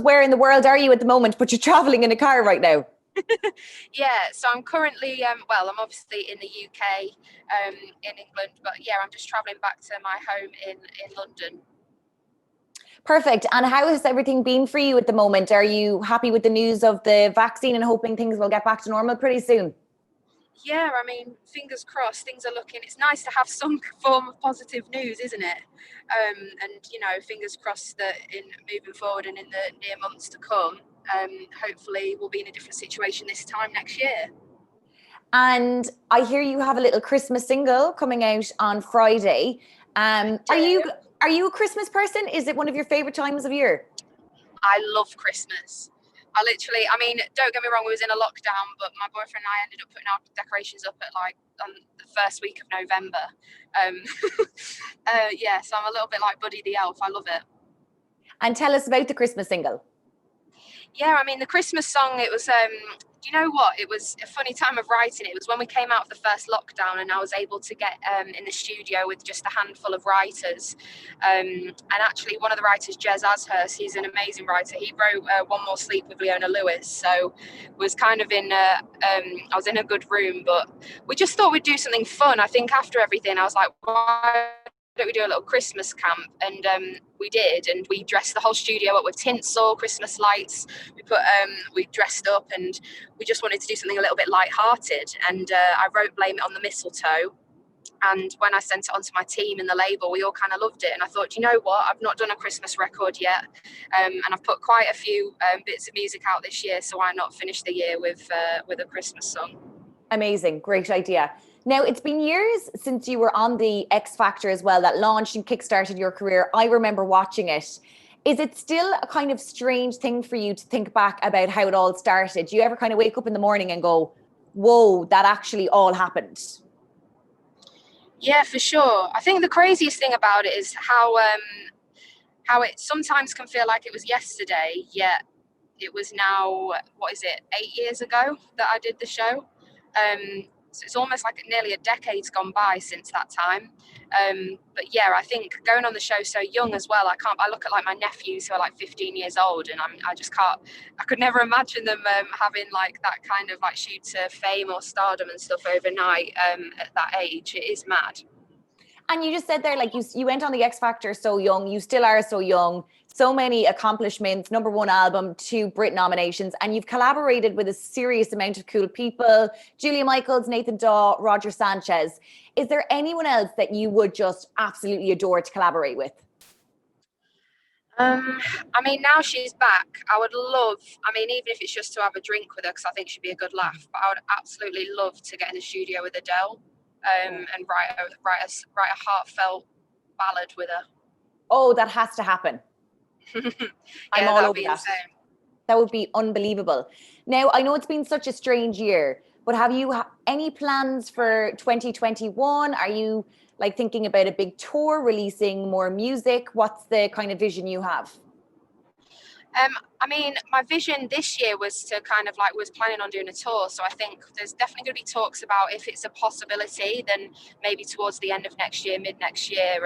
where in the world are you at the moment? But you're traveling in a car right now. Yeah, so I'm currently, I'm obviously in the UK, in England, but yeah, I'm just traveling back to my home in London. Perfect. And how has everything been for you at the moment? Are you happy with the news of the vaccine and hoping things will get back to normal pretty soon? Yeah, I mean, fingers crossed, things are looking, it's nice to have some form of positive news, isn't it? And, fingers crossed that in moving forward and in the near months to come, hopefully we'll be in a different situation this time next year. And I hear you have a little Christmas single coming out on Friday. Are you a Christmas person? Is it one of your favorite times of year? I love Christmas. I mean, don't get me wrong, we was in a lockdown, but my boyfriend and I ended up putting our decorations up at on the first week of November. So I'm a little bit like Buddy the Elf. I love it. And tell us about the Christmas single. Yeah, I mean, the Christmas song, it was, do you know what? It was a funny time of writing. It was when we came out of the first lockdown and I was able to get in the studio with just a handful of writers. And actually, one of the writers, Jez Ashurst, he's an amazing writer. He wrote One More Sleep with Leona Lewis. So was kind of I was in a good room, but we just thought we'd do something fun. I think after everything, I was like, why don't we do a little Christmas camp? And we did, and we dressed the whole studio up with tinsel, Christmas lights. We dressed up, and we just wanted to do something a little bit light-hearted. And I wrote "Blame It on the Mistletoe." And when I sent it on to my team in the label, we all kind of loved it. And I thought, you know what? I've not done a Christmas record yet, and I've put quite a few bits of music out this year. So why not finish the year with a Christmas song? Amazing, great idea. Now, it's been years since you were on the X Factor as well, that launched and kickstarted your career. I remember watching it. Is it still a kind of strange thing for you to think back about how it all started? Do you ever kind of wake up in the morning and go, whoa, that actually all happened? Yeah, for sure. I think the craziest thing about it is how it sometimes can feel like it was yesterday, yet it was now, what is it, 8 years ago that I did the show. So it's almost like nearly a decade's gone by since that time. But yeah, I think going on the show so young as well, I look at like my nephews who are like 15 years old, and I just can't, I could never imagine them having like that kind of like shoot to fame or stardom and stuff overnight at that age. It is mad. And you just said there, like you went on the X Factor so young, you still are so young, so many accomplishments, #1 album, 2 Brit nominations, and you've collaborated with a serious amount of cool people, Julia Michaels, Nathan Dawe, Roger Sanchez. Is there anyone else that you would just absolutely adore to collaborate with? I mean, now she's back, I would love, I mean, even if it's just to have a drink with her, because I think she'd be a good laugh, but I would absolutely love to get in the studio with Adele and write a heartfelt ballad with her. Oh, that has to happen. I'm all over that. Insane. That would be unbelievable. Now, I know it's been such a strange year, but have you any plans for 2021? Are you like thinking about a big tour, releasing more music? What's the kind of vision you have? I mean, my vision this year was to kind of like was planning on doing a tour. So I think there's definitely going to be talks about if it's a possibility, then maybe towards the end of next year, mid next year,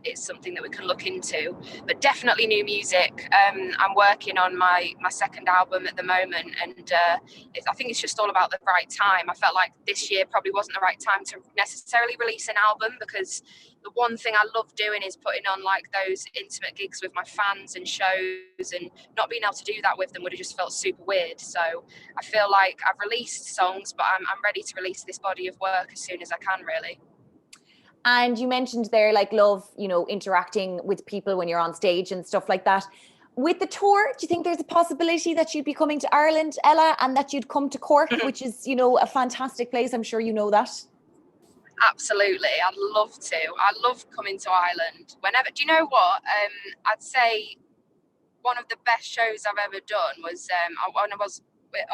it's something that we can look into. But definitely new music. I'm working on my second album at the moment, and I think it's just all about the right time. I felt like this year probably wasn't the right time to necessarily release an album, because the one thing I love doing is putting on like those intimate gigs with my fans and shows, and not being able to do that with them would have just felt super weird. So I feel like I've released songs, but I'm ready to release this body of work as soon as I can, really. And you mentioned there, like, love, interacting with people when you're on stage and stuff like that. With the tour, do you think there's a possibility that you'd be coming to Ireland, Ella, and that you'd come to Cork, which is, a fantastic place? I'm sure you know that. Absolutely, I'd love to. I love coming to Ireland whenever. Do you know what? I'd say one of the best shows I've ever done was when I was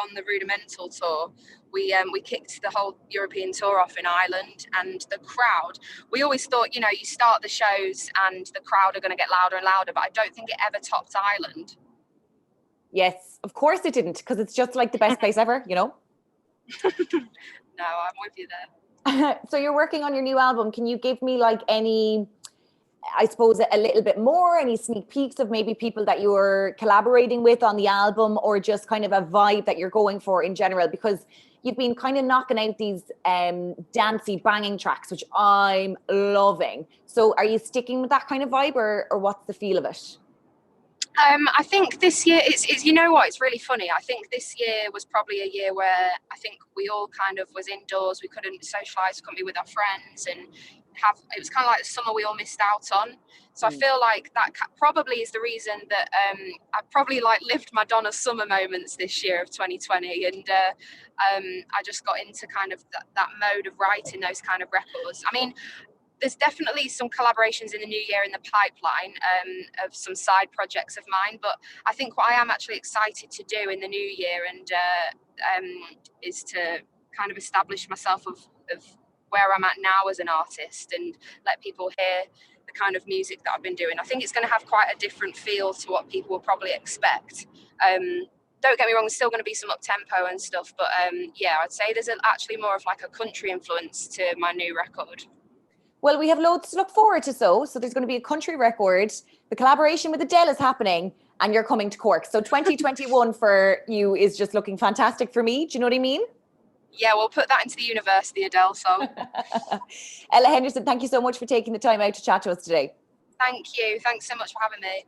on the Rudimental tour. We kicked the whole European tour off in Ireland, and the crowd. We always thought, you start the shows and the crowd are going to get louder and louder, but I don't think it ever topped Ireland. Yes, of course it didn't, because it's just like the best place ever, No, I'm with you there. So you're working on your new album. Can you give me like any I suppose, a little bit more? Any sneak peeks of maybe people that you're collaborating with on the album, or just kind of a vibe that you're going for in general? Because you've been kind of knocking out these dancey banging tracks, which I'm loving. So are you sticking with that kind of vibe, or what's the feel of it? I think this year it's you know what, it's really funny. I think this year was probably a year where I think we all kind of was indoors. We couldn't socialise, couldn't be with our friends, and it was kind of like the summer we all missed out on. So I feel like that probably is the reason that I probably like lived Madonna's summer moments this year of 2020, and I just got into kind of that mode of writing those kind of records. I mean, there's definitely some collaborations in the new year in the pipeline, of some side projects of mine. But I think what I am actually excited to do in the new year and is to kind of establish myself of where I'm at now as an artist, and let people hear the kind of music that I've been doing. I think it's going to have quite a different feel to what people will probably expect. Don't get me wrong, there's still going to be some up tempo and stuff, but yeah, I'd say there's actually more of like a country influence to my new record. Well, we have loads to look forward to. So there's going to be a country record. The collaboration with Adele is happening, and you're coming to Cork. So 2021 for you is just looking fantastic for me. Do you know what I mean? Yeah, we'll put that into the universe, the Adele song. Ella Henderson, thank you so much for taking the time out to chat to us today. Thank you. Thanks so much for having me.